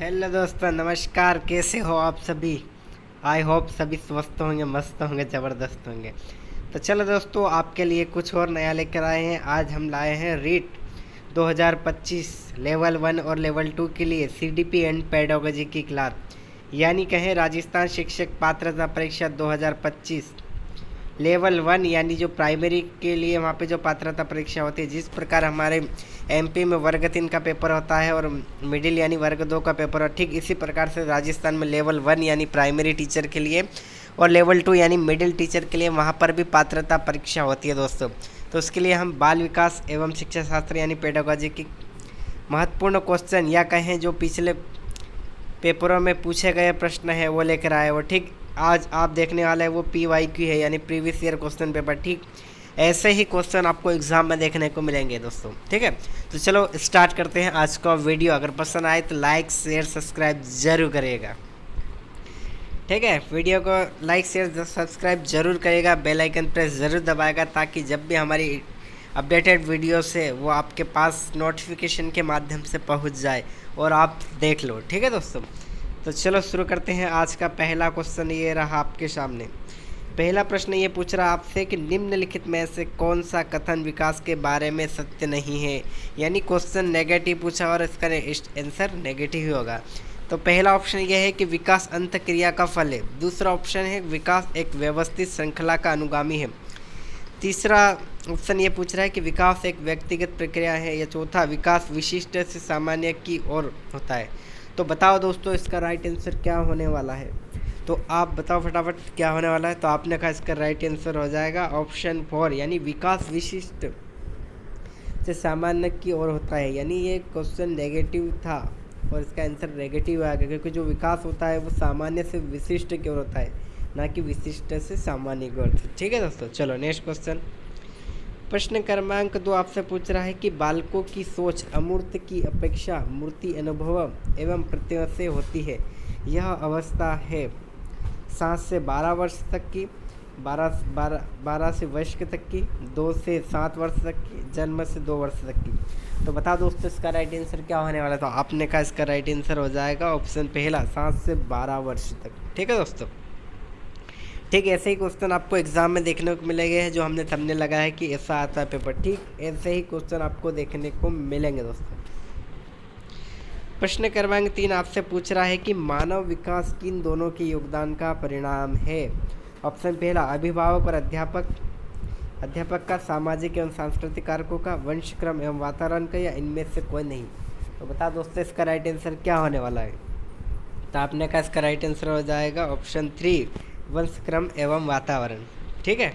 Hello दोस्तों, नमस्कार। कैसे हो आप सभी? आई होप सभी स्वस्थ होंगे, मस्त होंगे, ज़बरदस्त होंगे। तो चलो दोस्तों, आपके लिए कुछ और नया लेकर आए हैं। आज हम लाए हैं रीट 2025 लेवल 1 और लेवल 2 के लिए सीडीपी एंड पेडागोजी की क्लास, यानी कहें राजस्थान शिक्षक पात्रता परीक्षा 2025 लेवल 1, यानी जो प्राइमरी के लिए वहाँ पे जो पात्रता परीक्षा होती है। जिस प्रकार हमारे एमपी में वर्ग 3 का पेपर होता है और मिडिल यानी वर्ग 2 का पेपर, और ठीक इसी प्रकार से राजस्थान में लेवल 1 यानी प्राइमरी टीचर के लिए और लेवल 2 यानी मिडिल टीचर के लिए वहाँ पर भी पात्रता परीक्षा होती है दोस्तों। तो उसके लिए हम बाल विकास एवं शिक्षा शास्त्र यानी पेडागोजी की महत्वपूर्ण क्वेश्चन, या कहें जो पिछले पेपरों में पूछे गए प्रश्न है वो लेकर आए। वो ठीक आज आप देखने वाले हैं वो PYQ है, यानी प्रीवियस ईयर क्वेश्चन पेपर। ठीक ऐसे ही क्वेश्चन आपको एग्जाम में देखने को मिलेंगे दोस्तों। ठीक है, तो चलो स्टार्ट करते हैं आज का वीडियो। अगर पसंद आए तो लाइक शेयर सब्सक्राइब जरूर करिएगा। ठीक है, वीडियो को लाइक शेयर सब्सक्राइब जरूर करेगा, बेल आइकन प्रेस ज़रूर दबाएगा, ताकि जब भी हमारी अपडेटेड वीडियोस है वो आपके पास नोटिफिकेशन के माध्यम से पहुंच जाए और आप देख लो। ठीक है दोस्तों, तो चलो शुरू करते हैं। आज का पहला क्वेश्चन ये रहा आपके सामने। पहला प्रश्न ये पूछ रहा आपसे कि निम्नलिखित में से कौन सा कथन विकास के बारे में सत्य नहीं है, यानी क्वेश्चन नेगेटिव पूछा और इसका आंसर नेगेटिव ही होगा। तो पहला ऑप्शन यह है कि विकास अंत क्रिया का फल है। दूसरा ऑप्शन है विकास एक व्यवस्थित श्रृंखला का अनुगामी है। तीसरा ऑप्शन ये पूछ रहा है कि विकास एक व्यक्तिगत प्रक्रिया है। या चौथा, विकास विशिष्ट से सामान्य की ओर होता है। तो बताओ दोस्तों, इसका राइट आंसर क्या होने वाला है? तो आप बताओ फटाफट क्या होने वाला है। तो आपने कहा इसका राइट आंसर हो जाएगा ऑप्शन 4, यानी विकास विशिष्ट से सामान्य की ओर होता है। यानी ये क्वेश्चन नेगेटिव था और इसका आंसर नेगेटिव आ गया, क्योंकि जो विकास होता है वो सामान्य से विशिष्ट की ओर होता है, ना कि विशिष्ट से सामान्य की ओर। ठीक है दोस्तों, चलो नेक्स्ट क्वेश्चन। प्रश्न क्रमांक 2 आपसे पूछ रहा है कि बालकों की सोच अमूर्त की अपेक्षा मूर्ति अनुभव एवं प्रत्यय से होती है। यह अवस्था है 7 से 12 वर्ष तक की, 12 से वयस्क तक की, 2 से 7 वर्ष तक की, जन्म से 2 वर्ष तक की। तो बताओ दोस्तों, इसका राइट आंसर क्या होने वाला है? तो आपने कहा इसका राइट आंसर हो जाएगा ऑप्शन पहला, 7 से 12 वर्ष तक। ठीक है दोस्तों, ठीक ऐसे ही क्वेश्चन आपको एग्जाम में देखने को मिलेंगे, जो हमने थंबनेल लगाया है कि ऐसा आता है पेपर। ठीक ऐसे ही क्वेश्चन आपको देखने को मिलेंगे दोस्तों। प्रश्न क्रमांक 3 आपसे पूछ रहा है कि मानव विकास किन दोनों के योगदान का परिणाम है। ऑप्शन पहला, अभिभावक और अध्यापक का, सामाजिक एवं सांस्कृतिक कारकों का, वंश क्रम एवं वातावरण का, या इनमें से कोई नहीं। तो बता दोस्तों, इसका राइट आंसर क्या होने वाला है? तो आपने कहा इसका राइट आंसर हो जाएगा ऑप्शन 3, वंश क्रम एवं वातावरण। ठीक है,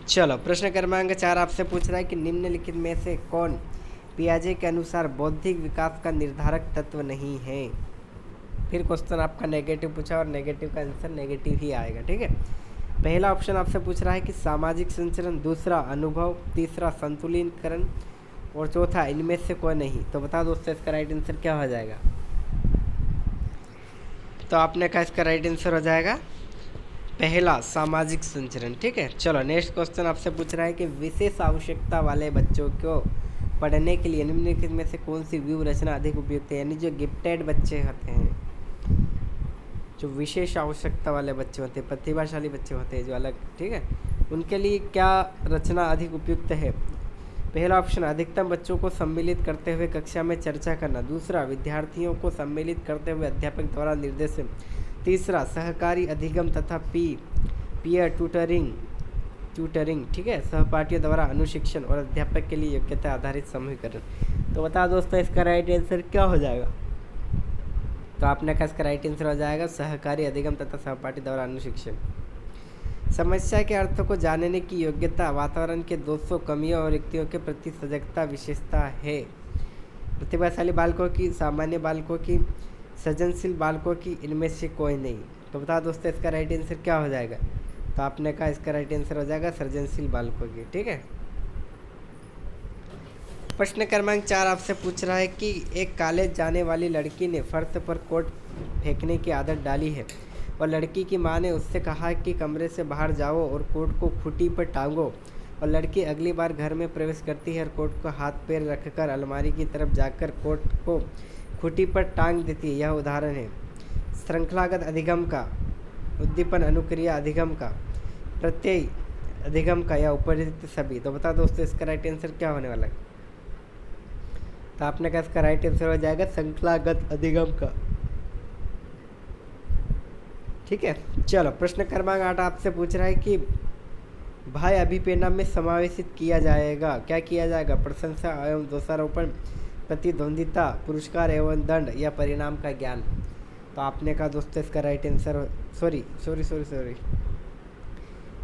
चलो प्रश्न क्रमांक 4 आपसे पूछ रहा है कि निम्नलिखित में से कौन पियाजे के अनुसार बौद्धिक विकास का निर्धारक तत्व नहीं है। फिर क्वेश्चन आपका नेगेटिव पूछा और नेगेटिव का आंसर नेगेटिव ही आएगा। ठीक है, पहला ऑप्शन आपसे पूछ रहा है कि सामाजिक संचरण, दूसरा अनुभव, तीसरा संतुलितकरण और चौथा इनमें से कोई नहीं। तो बता दोस्तों, इसका राइट आंसर क्या हो जाएगा? तो आपने कहा इसका राइट आंसर हो जाएगा पहला, सामाजिक संचरण। ठीक है, चलो नेक्स्ट क्वेश्चन आपसे पूछ रहा है कि विशेष आवश्यकता वाले बच्चों को पढ़ने के लिए निम्नलिखित में से कौन सी व्यू रचना अधिक उपयुक्त है। यानी जो गिफ्टेड बच्चे होते हैं, जो विशेष आवश्यकता वाले बच्चे होते हैं, प्रतिभाशाली बच्चे होते हैं जो अलग, ठीक है, उनके लिए क्या रचना अधिक उपयुक्त है। पहला ऑप्शन, अधिकतम बच्चों को सम्मिलित करते हुए कक्षा में चर्चा करना। दूसरा, विद्यार्थियों को सम्मिलित करते हुए अध्यापक द्वारा निर्देशन। तीसरा, सहकारी अधिगम तथा पीयर ट्यूटरिंग, ठीक है, सहपाठियों द्वारा अनुशिक्षण और अध्यापक के लिए योग्यता आधारित समूहीकरण। तो बताओ दोस्तों, इसका राइट आंसर क्या हो जाएगा? तो आपने कहा इसका राइट आंसर हो जाएगा सहकारी अधिगम तथा सहपाठी द्वारा अनुशिक्षण। समस्या के अर्थों को जानने की योग्यता, वातावरण के दोषों, कमियों और रिक्तियों के प्रति सजगता विशेषता है। प्रतिभाशाली बालकों की, सामान्य बालकों की, सृजनशील बालकों की, इनमें से कोई नहीं। तो बता दोस्तों, इसका राइट आंसर क्या हो जाएगा? तो आपने कहा इसका राइट आंसर हो जाएगा सृजनशील बालकों की। ठीक है, प्रश्न क्रमांक 4 आपसे पूछ रहा है कि एक कॉलेज जाने वाली लड़की ने फर्श पर कोट फेंकने की आदत डाली है और लड़की की मां ने उससे कहा कि कमरे से बाहर जाओ और कोट को खूंटी पर टांगो। और लड़की अगली बार घर में प्रवेश करती है और कोट को हाथ पैर रखकर अलमारी की तरफ जाकर कोट को खूंटी पर टांग देती है, यह उदाहरण है। श्रृंखलागत अधिगम का, उद्दीपन अनुक्रिया अधिगम का, प्रत्यय अधिगम का, या उपरिक्त सभी। तो बता दोस्तों इसका राइट आंसर क्या होने वाला है? तो आपने कहा इसका राइट आंसर हो जाएगा श्रृंखलागत अधिगम का। ठीक है, चलो प्रश्न क्रमांक 8 आपसे पूछ रहा है कि भाई अभिप्रेरणा में समावेशित किया जाएगा, क्या किया जाएगा? प्रशंसा एवं दोषारोपण, प्रतिद्वंदिता, पुरस्कार एवं दंड, या परिणाम का ज्ञान। तो आपने कहा दोस्तों इसका राइट आंसर सॉरी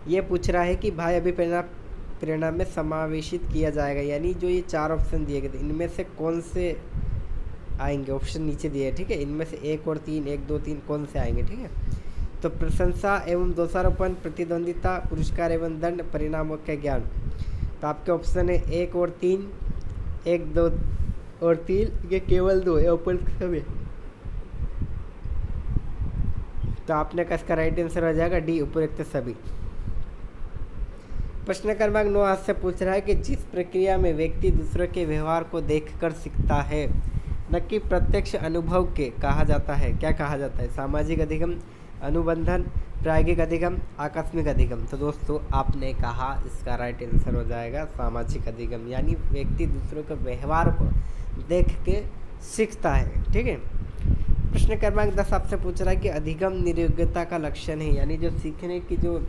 ये पूछ रहा है कि भाई अभिप्रेरणा में समावेशित किया जाएगा, यानी जो ये 4 ऑप्शन दिए गए थे इनमें से कौन से आएंगे? ऑप्शन नीचे दिए, ठीक है, इनमें से 1 और 3, 1 2 3 कौन से आएंगे? ठीक है, तो प्रशंसा एवं दोषारोपण, प्रतिद्वंदिता, पुरस्कार एवं दंड, परिणामों का ज्ञान। तो आपके ऑप्शन है 1 और 3, 1 2 और 3, ये केवल 2 है उपयुक्त सभी। तो आपने का इसका राइट आंसर हो जाएगा डी, उपयुक्त सभी। प्रश्न क्रमांक 9 आपसे पूछ रहा है कि जिस प्रक्रिया में व्यक्ति दूसरों के व्यवहार को देखकर सीखता है, न कि प्रत्यक्ष अनुभव के, कहा जाता है, क्या कहा जाता है? सामाजिक अधिगम, अनुबंधन, प्रायोगिक अधिगम, आकस्मिक अधिगम। तो दोस्तों आपने कहा इसका राइट आंसर हो जाएगा सामाजिक अधिगम, यानी व्यक्ति दूसरों के व्यवहार को देख के सीखता है। ठीक है, प्रश्न क्रमांक 10 आपसे पूछ रहा है कि अधिगम निर्योग्यता का लक्षण है, यानी जो सीखने की जो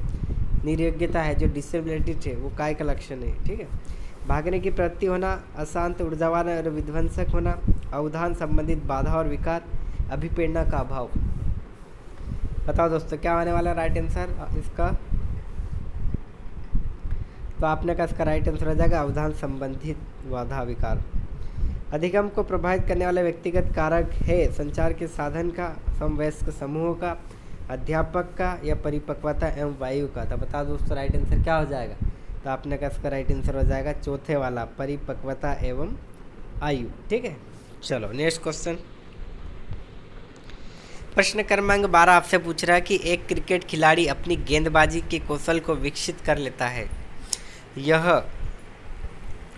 निर्योग्यता है, जो डिसेबिलिटी है, वो काय का लक्षण है। ठीक है, भागने की प्रवृत्ति होना, अशांत, ऊर्जावान और विध्वंसक होना, अवधान संबंधित बाधा और विकार, अभिप्रेरणा का अभाव। बताओ दोस्तों क्या होने वाला राइट आंसर इसका? तो आपने कहा इसका राइट आंसर हो जाएगा अवधान संबंधित बाधा विकार। अधिगम को प्रभावित करने वाले व्यक्तिगत कारक है संचार के साधन का, समवयस्क समूहों का, अध्यापक का, या परिपक्वता एवं वायु का। तो बता दोस्तों राइट आंसर क्या हो जाएगा? तो आपने कहा इसका राइट आंसर हो जाएगा चौथे वाला, परिपक्वता एवं आयु। ठीक है, चलो नेक्स्ट क्वेश्चन। प्रश्न क्रमांक 12 आपसे पूछ रहा है कि एक क्रिकेट खिलाड़ी अपनी गेंदबाजी के कौशल को विकसित कर लेता है, यह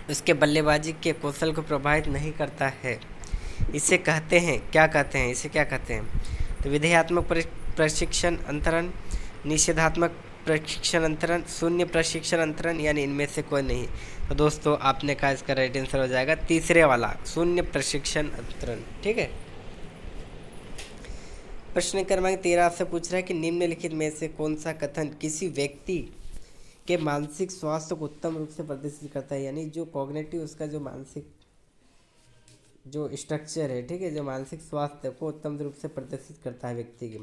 उसके बल्लेबाजी के कौशल को प्रभावित नहीं करता है, इसे कहते हैं, क्या कहते हैं? इसे क्या कहते हैं? तो विधेयात्मक प्रशिक्षण अंतरण, निषेधात्मक प्रशिक्षण अंतरण, शून्य प्रशिक्षण अंतरण, यानी इनमें से कोई नहीं। तो दोस्तों आपने कहा इसका राइट आंसर हो जाएगा तीसरे वाला, शून्य प्रशिक्षण अंतरण। ठीक है, प्रश्न क्रमांक 13 आपसे पूछ रहा है कि निम्नलिखित में से कौन सा कथन किसी व्यक्ति के मानसिक स्वास्थ्य को उत्तम रूप से प्रदर्शित करता है, यानी जो कॉग्निटिव उसका जो मानसिक जो स्ट्रक्चर है, ठीक है, जो मानसिक स्वास्थ्य को उत्तम रूप से प्रदर्शित करता है व्यक्ति के।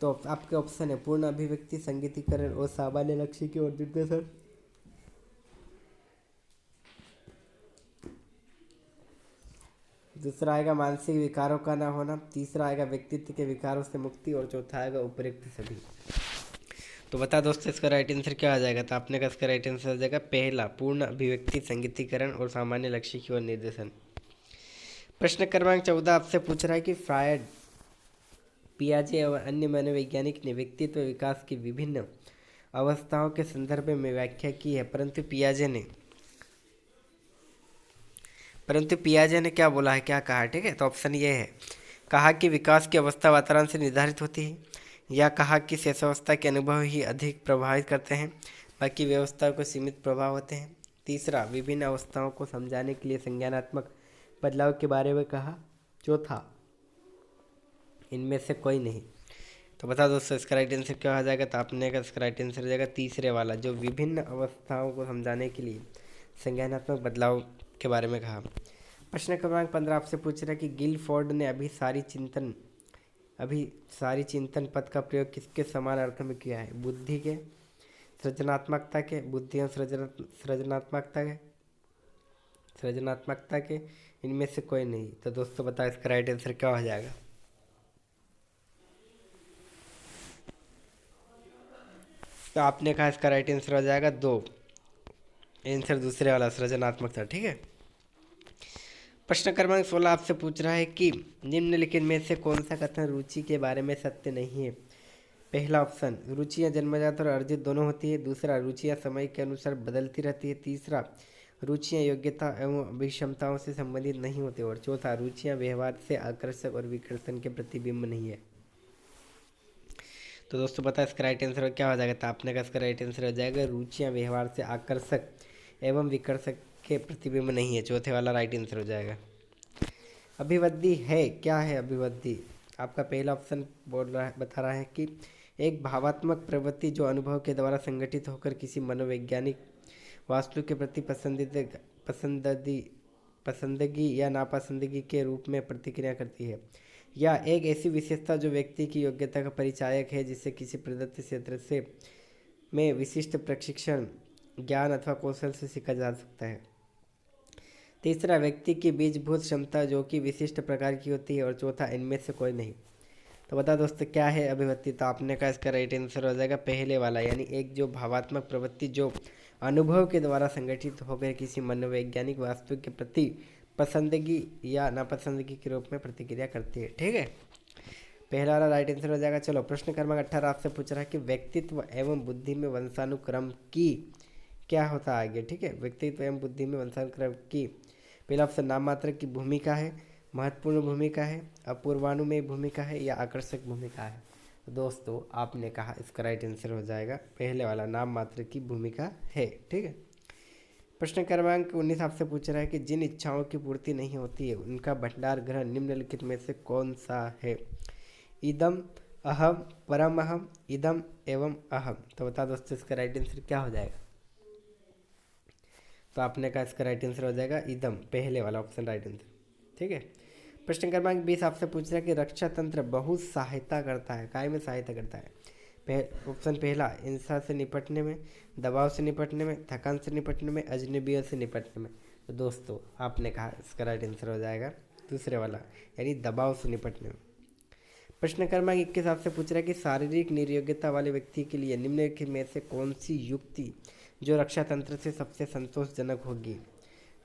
तो आपके ऑप्शन है पूर्ण अभिव्यक्ति, संगीतीकरण और सामान्य लक्ष्य की ओर निर्देशन। दूसरा आएगा मानसिक विकारों का ना होना, तीसरा आएगा व्यक्तित्व के विकारों से मुक्ति, और चौथा आएगा उपयुक्त सभी। तो बता दोस्तों इसका राइट आंसर क्या आ जाएगा? तो आपने कहा इसका राइट आंसर आ जाएगा पहला, पूर्ण अभिव्यक्ति, संगीतीकरण और सामान्य लक्ष्य की ओर निर्देशन। प्रश्न क्रमांक 14 आपसे पूछ रहा है कि फ्रायड, पियाजे और अन्य मनोवैज्ञानिक ने व्यक्तित्व विकास की विभिन्न अवस्थाओं के संदर्भ में व्याख्या की है, परंतु पियाजे ने क्या बोला है, क्या कहा है? ठीक है, तो ऑप्शन ये है, कहा कि विकास की अवस्था वातावरण से निर्धारित होती है, या कहा कि शेषावस्था के अनुभव ही अधिक प्रभावित करते हैं, बाकी व्यवस्था को सीमित प्रभाव होते हैं। तीसरा, विभिन्न अवस्थाओं को समझाने के लिए संज्ञानात्मक बदलाव के बारे में कहा। चौथा, इनमें से कोई नहीं। तो बता दोस्तों इसका राइट आंसर क्या हो जाएगा? तो आपने का इसका राइट आंसर हो जाएगा तीसरे वाला, जो विभिन्न अवस्थाओं को समझाने के लिए संज्ञानात्मक बदलाव के बारे में कहा। प्रश्न क्रमांक 15 आपसे पूछ रहा है कि गिलफोर्ड ने अभिसारी चिंतन पद का प्रयोग किसके समान अर्थ में किया है? बुद्धि के, सृजनात्मकता के, बुद्धि और सृजनात्मकता के, इनमें से कोई नहीं। तो दोस्तों बताओ इसका राइट आंसर क्या हो जाएगा? तो आपने कहा इसका राइट आंसर हो जाएगा 2, आंसर दूसरे वाला, सृजनात्मकता। ठीक है, प्रश्न क्रमांक 16 आपसे पूछ रहा है कि निम्नलिखित में से कौन सा कथन रुचि के बारे में सत्य नहीं है? पहला ऑप्शन, रुचियाँ जन्मजात और अर्जित दोनों होती है। दूसरा, रुचियाँ समय के अनुसार बदलती रहती है। तीसरा, रुचियाँ योग्यता एवं अभिक्षमताओं से संबंधित नहीं होती। और चौथा, रुचियाँ व्यवहार से आकर्षक और विकर्षण के प्रतिबिंब नहीं है। तो दोस्तों पता है इसका राइट आंसर क्या हो जाएगा? तो आपने का इसका राइट आंसर हो जाएगा रुचियाँ व्यवहार से आकर्षक एवं विकर्षक के प्रतिबिंब नहीं है। चौथे वाला राइट आंसर हो जाएगा। अभिवृद्धि है क्या है? अभिवृद्धि आपका पहला ऑप्शन बोल रहा है, बता रहा है कि एक भावात्मक प्रवृत्ति जो अनुभव के द्वारा संगठित होकर किसी मनोवैज्ञानिक वास्तु के प्रति पसंदगी या नापसंदगी के रूप में प्रतिक्रिया करती है, या एक ऐसी विशेषता जो व्यक्ति की योग्यता का परिचायक है, जिससे किसी प्रदत्त क्षेत्र से में विशिष्ट प्रशिक्षण, ज्ञान अथवा कौशल से सीखा जा सकता है। तीसरा, व्यक्ति की बीजभूत क्षमता जो कि विशिष्ट प्रकार की होती है। और चौथा, इनमें से कोई नहीं। तो बता दोस्तों क्या है अभिव्यक्ति? तो आपने कहा इसका राइट आंसर हो जाएगा पहले वाला, यानी एक जो भावात्मक प्रवृत्ति जो अनुभव के द्वारा संगठित होकर किसी मनोवैज्ञानिक वास्तु के प्रति पसंदगी या नापसंदगी के रूप में प्रतिक्रिया करती है। ठीक है, पहला वाला राइट आंसर हो जाएगा। चलो प्रश्न क्रमांक 18 आपसे पूछ रहा है कि व्यक्तित्व एवं बुद्धि में वंशानुक्रम की क्या होता है आगे। ठीक है, व्यक्तित्व एवं बुद्धि में वंशानुक्रम की पहला ऑप्शन नाम मात्र की भूमिका है, महत्वपूर्ण भूमिका है, अपूर्वानुमेय भूमिका है, या आकर्षक भूमिका है। तो दोस्तों आपने कहा इसका राइट आंसर हो जाएगा पहले वाला, नाम मात्र की भूमिका है। ठीक है, प्रश्न क्रमांक 19 आपसे पूछ रहा है कि जिन इच्छाओं की पूर्ति नहीं होती है उनका भंडार ग्रह निम्नलिखित में से कौन सा है? इदम, अहम, परम अहम, इदम एवं अहम। तो बता दोस्तों इसका राइट आंसर क्या हो जाएगा? तो आपने कहा इसका राइट आंसर हो जाएगा इदम, पहले वाला ऑप्शन राइट आंसर। ठीक है, प्रश्न क्रमांक 20 आपसे पूछ रहा है कि रक्षा तंत्र बहुत सहायता करता है, काय में सहायता करता है? ऑप्शन पहला, हिंसा से निपटने में, दबाव से निपटने में, थकान से निपटने में, अजनबियों से निपटने में। तो दोस्तों आपने कहा इसका राइट आंसर हो जाएगा दूसरे वाला, यानी दबाव से निपटने में। प्रश्न क्रमांक 21 आपसे पूछ रहा है कि शारीरिक निर्योग्यता वाले व्यक्ति के लिए निम्नलिखित में से कौन सी युक्ति जो रक्षा तंत्र से सबसे संतोषजनक होगी?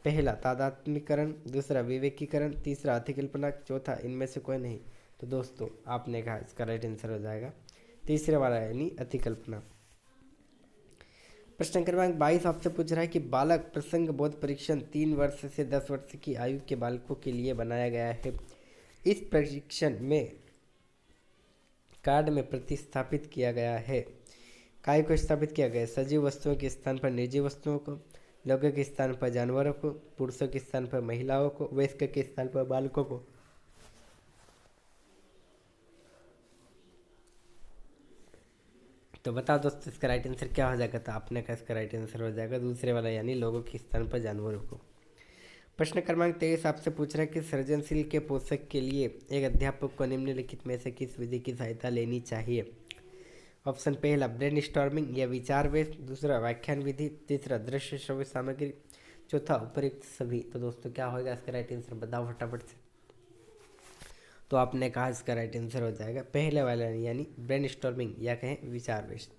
पहला, तादात्म्यकरण, दूसरा विवेकीकरण, तीसरा अतिकल्पना, चौथा इनमें से कोई नहीं। तो दोस्तों आपने कहा इसका राइट आंसर हो जाएगा तीसरे वाला, यानी अतिकल्पना। प्रश्न क्रमांक 22 आपसे पूछ रहा है कि बालक प्रसंग बोध परीक्षण 3 वर्ष से 10 वर्ष की आयु के बालकों के लिए बनाया गया है। इस परीक्षण में कार्ड में प्रतिस्थापित किया गया है, काय को स्थापित किया गया है? सजीव वस्तुओं के स्थान पर निर्जीव वस्तुओं को, लौकिक के स्थान पर जानवरों को, पुरुषों के स्थान पर महिलाओं को, वयस्क के स्थान पर बालकों को। तो बताओ दोस्तों इसका राइट आंसर क्या हो जाएगा? तो आपने कहा इसका राइट आंसर हो जाएगा दूसरे वाला, यानी लोगों के स्थान पर जानवरों को। प्रश्न क्रमांक 23 आपसे पूछ रहा है कि सृजनशील के पोषक के लिए एक अध्यापक को निम्नलिखित में से किस विधि की सहायता लेनी चाहिए? ऑप्शन पहला, ब्रेन स्टॉर्मिंग या विचार वेश, दूसरा व्याख्यान विधि, तीसरा दृश्य श्रव्य सामग्री, चौथा उपयुक्त सभी। तो दोस्तों क्या होगा इसका राइट आंसर? बताओ फटाफट से। तो आपने कहा इसका राइट आंसर हो जाएगा पहले वाला, यानी ब्रेन स्टॉर्मिंग या कहें विचार वेश।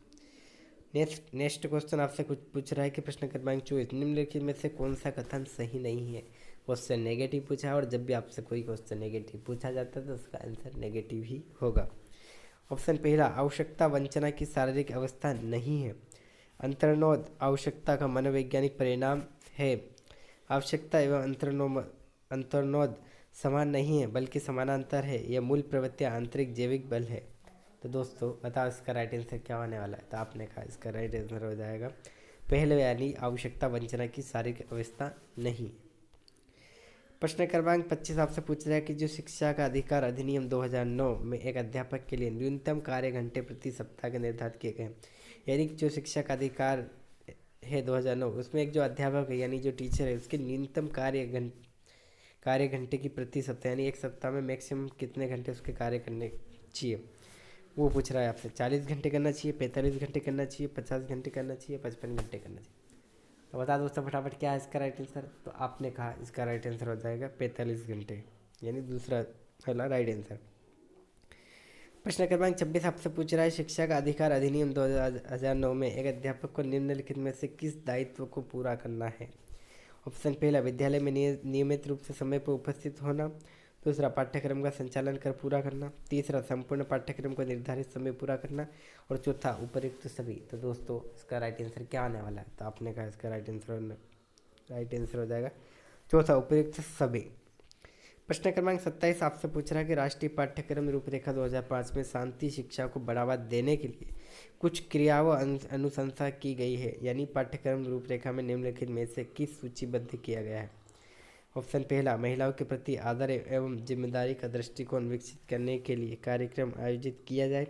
नेक्स्ट क्वेश्चन आपसे कुछ पूछ रहा है कि प्रश्न क्रमांक 24 निम्नलिखित में से कौन सा कथन सही नहीं है? क्वेश्चन नेगेटिव पूछा है, और जब भी आपसे कोई क्वेश्चन नेगेटिव पूछा जाता है तो उसका आंसर नेगेटिव ही होगा। ऑप्शन पहला, आवश्यकता वंचना की शारीरिक अवस्था नहीं है। अंतर्नोद आवश्यकता का मनोवैज्ञानिक परिणाम है। आवश्यकता एवं अंतर्नोद समान नहीं है बल्कि समानांतर है। यह मूल प्रवृत्तियाँ आंतरिक जैविक बल है। तो दोस्तों बताओ इसका राइट आंसर क्या होने वाला है? तो आपने कहा इसका राइट आंसर हो जाएगा पहले, यानी आवश्यकता वंचना की शारीरिक अवस्था नहीं। प्रश्न क्रमांक 25 आपसे पूछ रहा है कि जो शिक्षा का अधिकार अधिनियम 2009 में एक अध्यापक के लिए न्यूनतम कार्य घंटे प्रति सप्ताह के निर्धारित किए गए, यानी कि जो शिक्षा का अधिकार है 2009, उसमें एक जो अध्यापक है यानी जो टीचर है उसके न्यूनतम कार्य घंटे की प्रति सप्ताह, यानी एक सप्ताह में मैक्सिमम कितने घंटे उसके कार्य करने चाहिए, वो पूछ रहा है आपसे। 40 घंटे करना चाहिए, 45 घंटे करना चाहिए, 50 घंटे करना चाहिए, 55 घंटे करना चाहिए। तो बता दोस्तों फटाफट क्या है इसका राइट आंसर? तो आपने कहा इसका राइट आंसर हो जाएगा 45 घंटे, यानी दूसरा वाला राइट आंसर। प्रश्न क्रमांक 26 आपसे पूछ रहा है शिक्षा का अधिकार अधिनियम 2009 में एक अध्यापक को निम्नलिखित में से किस दायित्व को पूरा करना है? ऑप्शन पहला, विद्यालय में नियमित रूप से समय पर उपस्थित होना, दूसरा पाठ्यक्रम का संचालन कर पूरा करना, तीसरा संपूर्ण पाठ्यक्रम को निर्धारित समय पूरा करना, और चौथा उपयुक्त सभी। तो दोस्तों इसका राइट आंसर क्या आने वाला है? तो आपने कहा इसका राइट आंसर राइट आंसर हो जाएगा। चौथा उपयुक्त सभी। प्रश्न क्रमांक 27 आपसे पूछ रहा है कि राष्ट्रीय पाठ्यक्रम रूपरेखा 2005 में शांति शिक्षा को बढ़ावा देने के लिए कुछ क्रिया व अनुशंसा की गई है, यानी पाठ्यक्रम रूपरेखा में निम्नलिखित में से किस सूचीबद्ध किया गया है। ऑप्शन पहला, महिलाओं के प्रति आदर एवं जिम्मेदारी का दृष्टिकोण विकसित करने के लिए कार्यक्रम आयोजित किया जाए।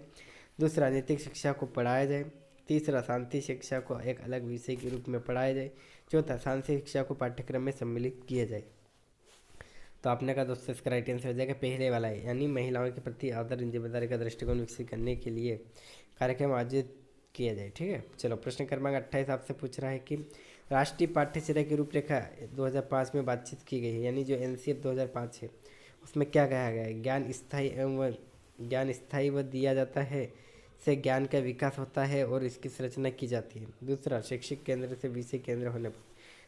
दूसरा, नैतिक शिक्षा को पढ़ाया जाए। तीसरा, शांति शिक्षा को एक अलग विषय के रूप में पढ़ाया जाए। चौथा, शांति शिक्षा को पाठ्यक्रम में सम्मिलित किया जाए। तो आपने कहा दोस्तों इसका राइट आंसर हो जाएगा पहले वाला है, यानी महिलाओं के प्रति आदर जिम्मेदारी का दृष्टिकोण विकसित करने के लिए कार्यक्रम आयोजित किया जाए। ठीक है, चलो प्रश्न क्रमांक 28 आपसे पूछ रहा है कि राष्ट्रीय पाठ्यचर्या की रूपरेखा 2005 में बातचीत की गई है, यानी जो NCF 2005 है उसमें क्या कहा गया है। ज्ञान स्थायी व दिया जाता है, से ज्ञान का विकास होता है और इसकी संरचना की जाती है। दूसरा, शैक्षिक केंद्र से विषय केंद्र होने पर।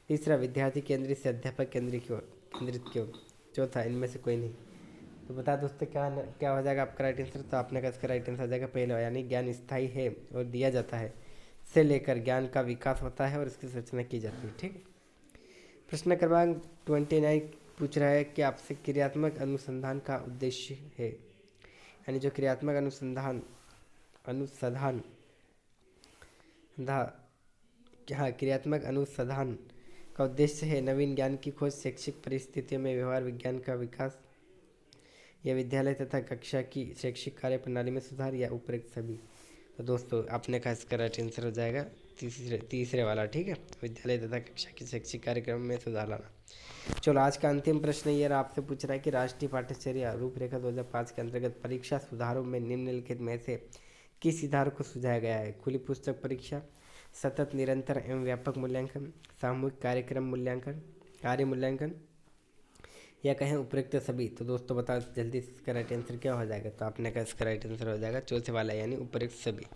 तीसरा, विद्यार्थी केंद्रित से अध्यापक केंद्रित की ओर। चौथा, इनमें से कोई नहीं। तो बता दोस्तों क्या हो जाएगा आपका राइट आंसर। तो आपने कहा इसका राइट आंसर हो जाएगा पहला, यानी ज्ञान स्थायी है और दिया जाता है से लेकर ज्ञान का विकास होता है और इसकी संरचना की जाती है। ठीक है, प्रश्न क्रमांक 29 पूछ रहा है कि आपसे क्रियात्मक अनुसंधान का उद्देश्य है, यानी जो क्रियात्मक अनुसंधान क्रियात्मक अनुसंधान का उद्देश्य है नवीन ज्ञान की खोज, शैक्षिक परिस्थितियों में व्यवहार विज्ञान का विकास, या विद्यालय तथा कक्षा की शैक्षिक कार्य प्रणाली में सुधार, या उपयुक्त सभी। तो दोस्तों आपने कहा इसका राइट आंसर हो जाएगा तीसरे वाला। ठीक है, विद्यालय तथा कक्षा की शैक्षिक कार्यक्रम में सुधार लाना। चलो आज का अंतिम प्रश्न ये रहा, आपसे पूछ रहा है कि राष्ट्रीय पाठ्यचर्या रूपरेखा 2005 के अंतर्गत परीक्षा सुधारों में निम्नलिखित में से किस सुधार को सुझाया गया है। खुली पुस्तक परीक्षा, सतत निरंतर एवं व्यापक मूल्यांकन, सामूहिक कार्यक्रम मूल्यांकन, कार्य मूल्यांकन, या कहें उपयुक्त सभी। तो दोस्तों बताओ जल्दी से इसका राइट आंसर क्या हो जाएगा। तो आपने कहा इसका राइट आंसर हो जाएगा चौथे वाला, यानी उपयुक्त सभी।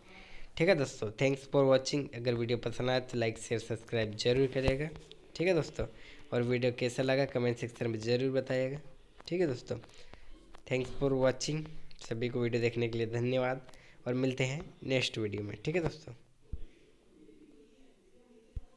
ठीक है दोस्तों, थैंक्स फॉर वॉचिंग। अगर वीडियो पसंद आए तो लाइक शेयर सब्सक्राइब जरूर करिएगा। ठीक है दोस्तों, और वीडियो कैसा लगा कमेंट सेक्शन में ज़रूर बताइएगा। ठीक है दोस्तों, थैंक्स फॉर वॉचिंग। सभी को वीडियो देखने के लिए धन्यवाद और मिलते हैं नेक्स्ट वीडियो में। ठीक है दोस्तों।